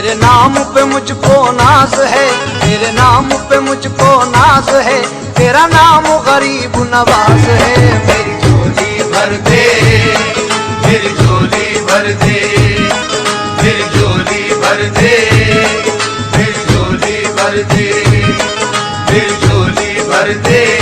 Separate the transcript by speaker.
Speaker 1: तेरे नाम पे मुझको नाज है, तेरे नाम पे मुझको नाज है, तेरा नाम गरीब नवाज है।
Speaker 2: मेरी झोली भर दे, मेरी झोली भर दे, मेरी झोली भर दे, मेरी झोली भर दे, मेरी झोली भर दे।